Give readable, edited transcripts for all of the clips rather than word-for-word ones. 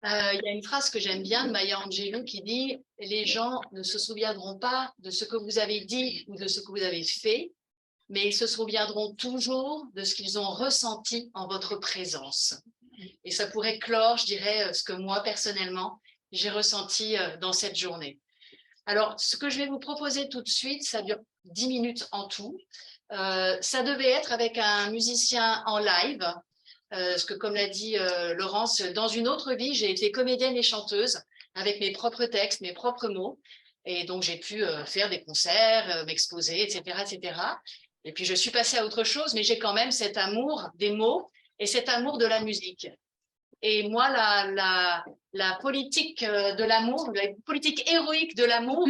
Il y a une phrase que j'aime bien de Maya Angelou qui dit « Les gens ne se souviendront pas de ce que vous avez dit ou de ce que vous avez fait, mais ils se souviendront toujours de ce qu'ils ont ressenti en votre présence. » Et ça pourrait clore, je dirais, ce que moi, personnellement, j'ai ressenti dans cette journée. Alors, ce que je vais vous proposer tout de suite, ça dure 10 minutes en tout. Ça devait être avec un musicien en live, parce que comme l'a dit Laurence, dans une autre vie, j'ai été comédienne et chanteuse avec mes propres textes, mes propres mots. Et donc, j'ai pu faire des concerts, m'exposer, etc., etc. Et puis, je suis passée à autre chose, mais j'ai quand même cet amour des mots et cet amour de la musique. Et moi, la politique de l'amour, la politique héroïque de l'amour,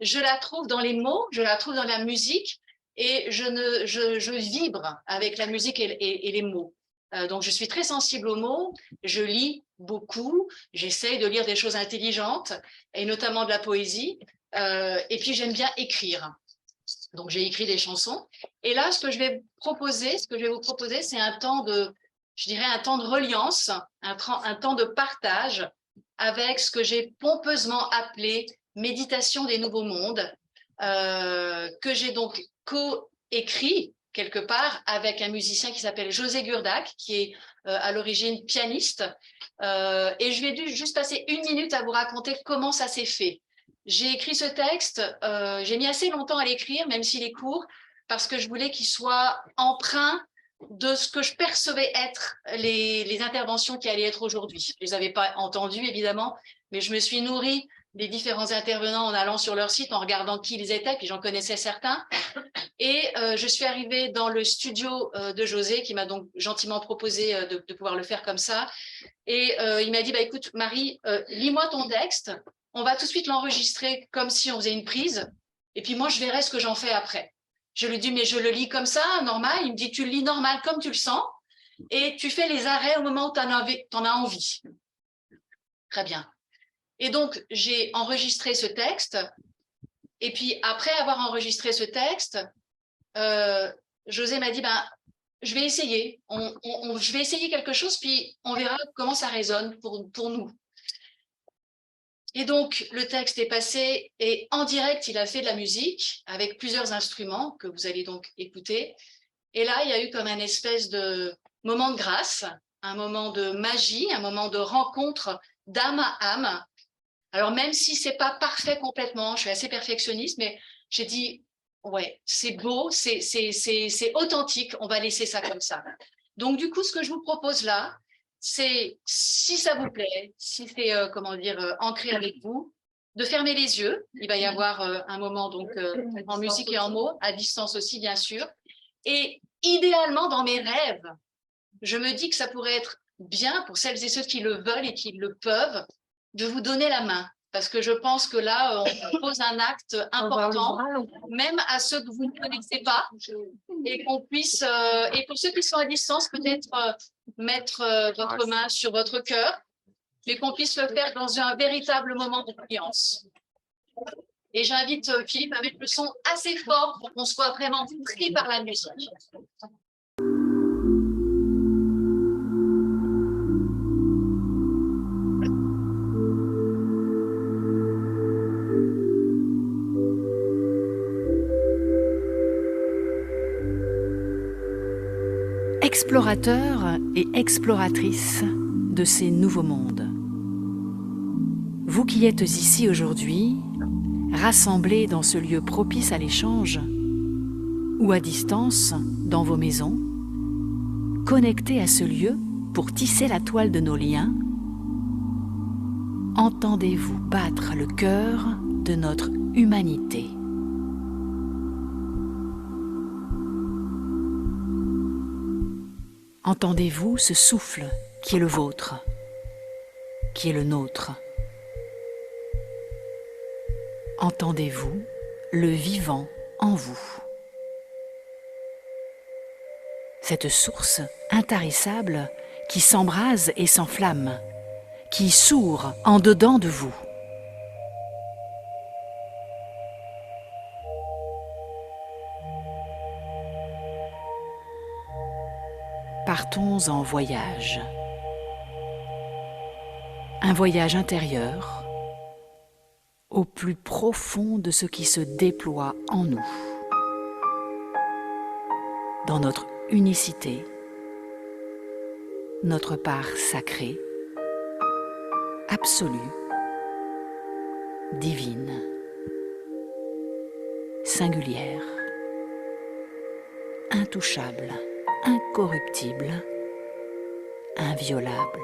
je la trouve dans les mots, je la trouve dans la musique, et je vibre avec la musique et les mots. Donc, je suis très sensible aux mots, je lis beaucoup, j'essaye de lire des choses intelligentes, et notamment de la poésie, et puis j'aime bien écrire. Donc, j'ai écrit des chansons. Et là, ce que je vais vous proposer, c'est un temps de, je dirais, un temps de reliance, un temps de partage avec ce que j'ai pompeusement appelé méditation des nouveaux mondes, que j'ai donc co-écrit quelque part avec un musicien qui s'appelle José Gurdac, qui est à l'origine pianiste. Et je vais juste passer 1 minute à vous raconter comment ça s'est fait. J'ai écrit ce texte, j'ai mis assez longtemps à l'écrire, même s'il est court, parce que je voulais qu'il soit empreint de ce que je percevais être les interventions qui allaient être aujourd'hui. Je ne les avais pas entendues, évidemment, mais je me suis nourrie des différents intervenants en allant sur leur site, en regardant qui ils étaient, puis j'en connaissais certains. Et je suis arrivée dans le studio de José, qui m'a donc gentiment proposé de pouvoir le faire comme ça. Et il m'a dit, bah, écoute, Marie, lis-moi ton texte. On va tout de suite l'enregistrer comme si on faisait une prise. Et puis moi, je verrai ce que j'en fais après. Je lui dis, mais je le lis comme ça, normal. Il me dit, tu le lis normal comme tu le sens. Et tu fais les arrêts au moment où tu en as envie. Très bien. Et donc, j'ai enregistré ce texte. Et puis, après avoir enregistré ce texte, José m'a dit, ben, je vais essayer. Je vais essayer quelque chose, puis on verra comment ça résonne pour nous. Et donc, le texte est passé et en direct, il a fait de la musique avec plusieurs instruments que vous allez donc écouter. Et là, il y a eu comme un espèce de moment de grâce, un moment de magie, un moment de rencontre d'âme à âme. Alors, même si c'est pas parfait complètement, je suis assez perfectionniste, mais j'ai dit, ouais, c'est beau, c'est authentique, on va laisser ça comme ça. Donc, du coup, ce que je vous propose là, c'est, si ça vous plaît, si c'est, comment dire, ancré avec vous, de fermer les yeux. Il va y avoir un moment donc en musique et en mots, à distance aussi, bien sûr. Et idéalement, dans mes rêves, je me dis que ça pourrait être bien pour celles et ceux qui le veulent et qui le peuvent, de vous donner la main. Parce que je pense que là, on pose un acte important, même à ceux que vous ne connaissez pas, et qu'on puisse, et pour ceux qui sont à distance, peut-être mettre votre main sur votre cœur, mais qu'on puisse le faire dans un véritable moment de confiance. Et j'invite Philippe à mettre le son assez fort pour qu'on soit vraiment pris par la musique. Explorateurs et exploratrices de ces nouveaux mondes. Vous qui êtes ici aujourd'hui, rassemblés dans ce lieu propice à l'échange, ou à distance dans vos maisons, connectés à ce lieu pour tisser la toile de nos liens, entendez-vous battre le cœur de notre humanité. Entendez-vous ce souffle qui est le vôtre, qui est le nôtre. Entendez-vous le vivant en vous. Cette source intarissable qui s'embrase et s'enflamme, qui sourd en dedans de vous. Partons en voyage. Un voyage intérieur au plus profond de ce qui se déploie en nous, dans notre unicité, notre part sacrée, absolue, divine, singulière, intouchable, incorruptible, inviolable.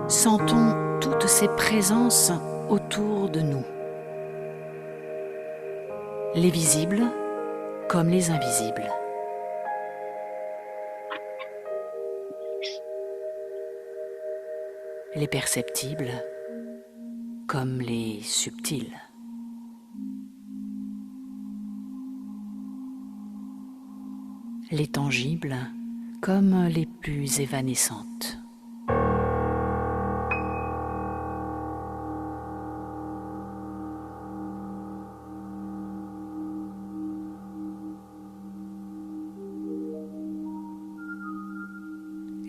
Sentons toutes ces présences autour de nous, les visibles comme les invisibles. Les perceptibles comme les subtils. Les tangibles comme les plus évanescentes.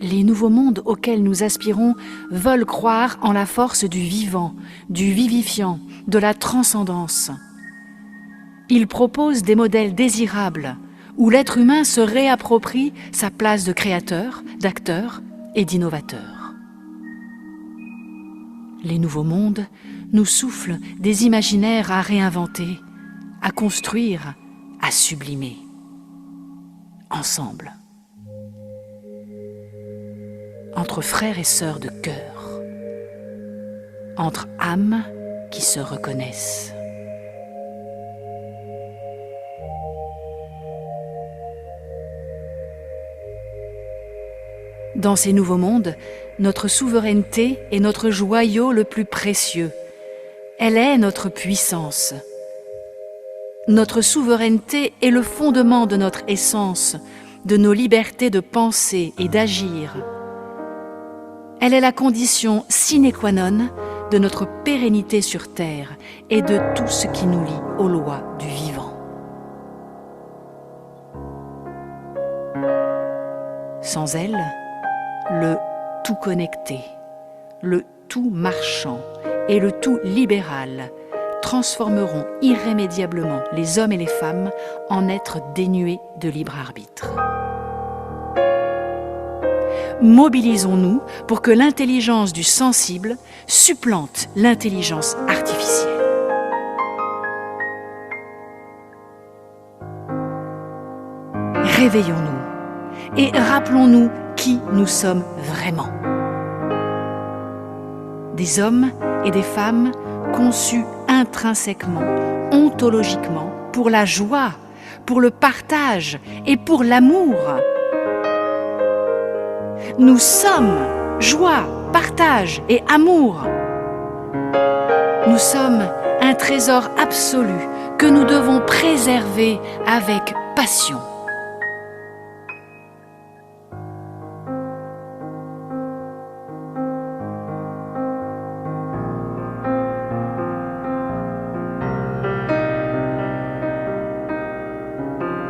Les nouveaux mondes auxquels nous aspirons veulent croire en la force du vivant, du vivifiant, de la transcendance. Ils proposent des modèles désirables où l'être humain se réapproprie sa place de créateur, d'acteur et d'innovateur. Les nouveaux mondes nous soufflent des imaginaires à réinventer, à construire, à sublimer. Ensemble. Entre frères et sœurs de cœur, entre âmes qui se reconnaissent. Dans ces nouveaux mondes, notre souveraineté est notre joyau le plus précieux. Elle est notre puissance. Notre souveraineté est le fondement de notre essence, de nos libertés de penser et d'agir. Elle est la condition sine qua non de notre pérennité sur Terre et de tout ce qui nous lie aux lois du vivant. Sans elle, le tout connecté, le tout marchand et le tout libéral transformeront irrémédiablement les hommes et les femmes en êtres dénués de libre arbitre. Mobilisons-nous pour que l'intelligence du sensible supplante l'intelligence artificielle. Réveillons-nous et rappelons-nous qui nous sommes vraiment. Des hommes et des femmes conçus intrinsèquement, ontologiquement, pour la joie, pour le partage et pour l'amour. Nous sommes joie, partage et amour. Nous sommes un trésor absolu que nous devons préserver avec passion.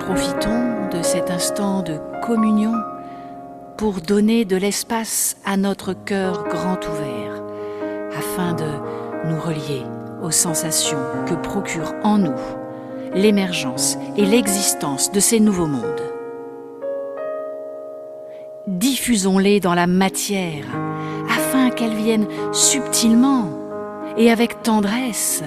Profitons de cet instant de communion pour donner de l'espace à notre cœur grand ouvert, afin de nous relier aux sensations que procure en nous l'émergence et l'existence de ces nouveaux mondes. Diffusons-les dans la matière, afin qu'elles viennent subtilement et avec tendresse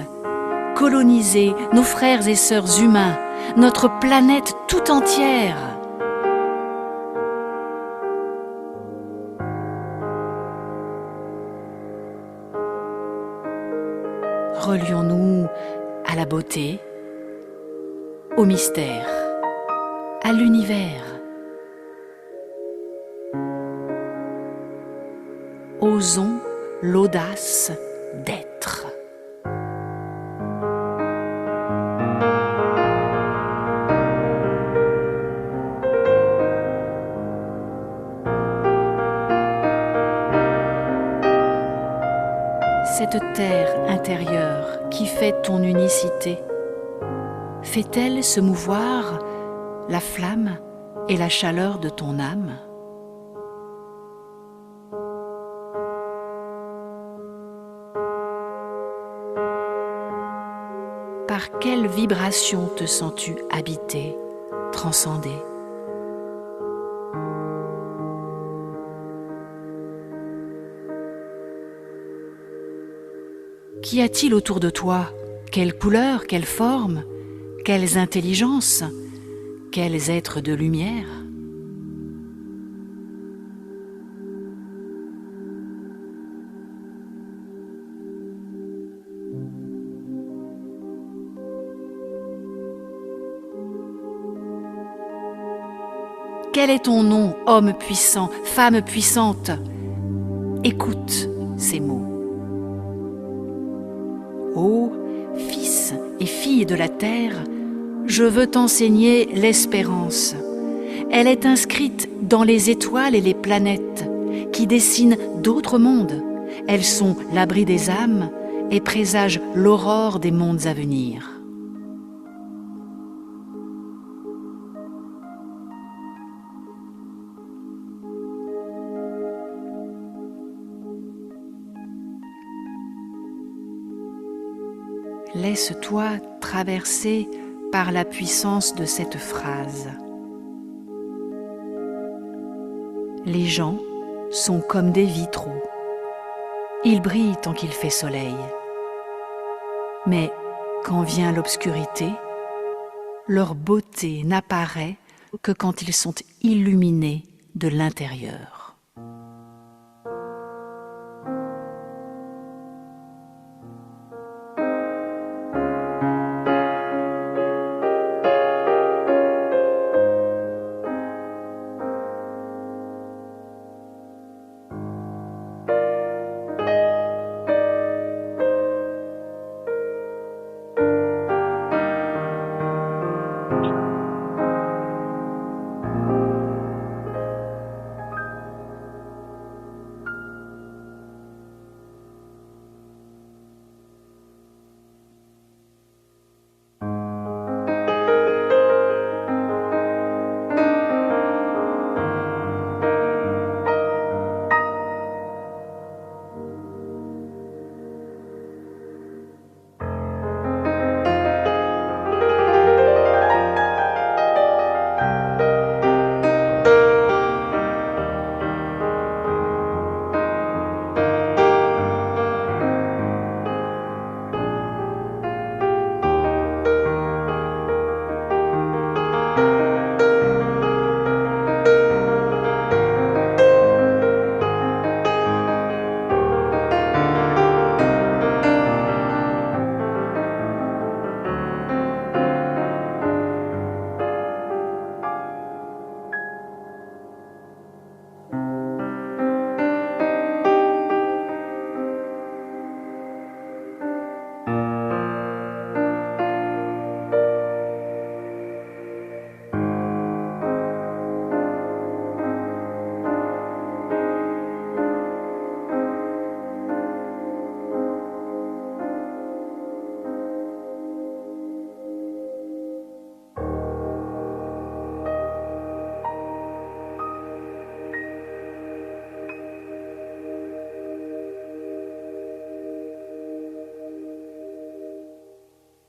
coloniser nos frères et sœurs humains, notre planète tout entière. Relions-nous à la beauté, au mystère, à l'univers. Osons l'audace d'être. Cette terre intérieure qui fait ton unicité, fait-elle se mouvoir la flamme et la chaleur de ton âme? Par quelle vibration te sens-tu habité, transcendé? Qu'y a-t-il autour de toi? Quelle couleur, quelle forme, quelles intelligences, quels êtres de lumière? Quel est ton nom, homme puissant, femme puissante? Écoute ces mots. Ô fils et filles de la terre, je veux t'enseigner l'espérance. Elle est inscrite dans les étoiles et les planètes qui dessinent d'autres mondes. Elles sont l'abri des âmes et présagent l'aurore des mondes à venir. Laisse-toi traverser par la puissance de cette phrase. Les gens sont comme des vitraux. Ils brillent tant qu'il fait soleil. Mais quand vient l'obscurité, leur beauté n'apparaît que quand ils sont illuminés de l'intérieur.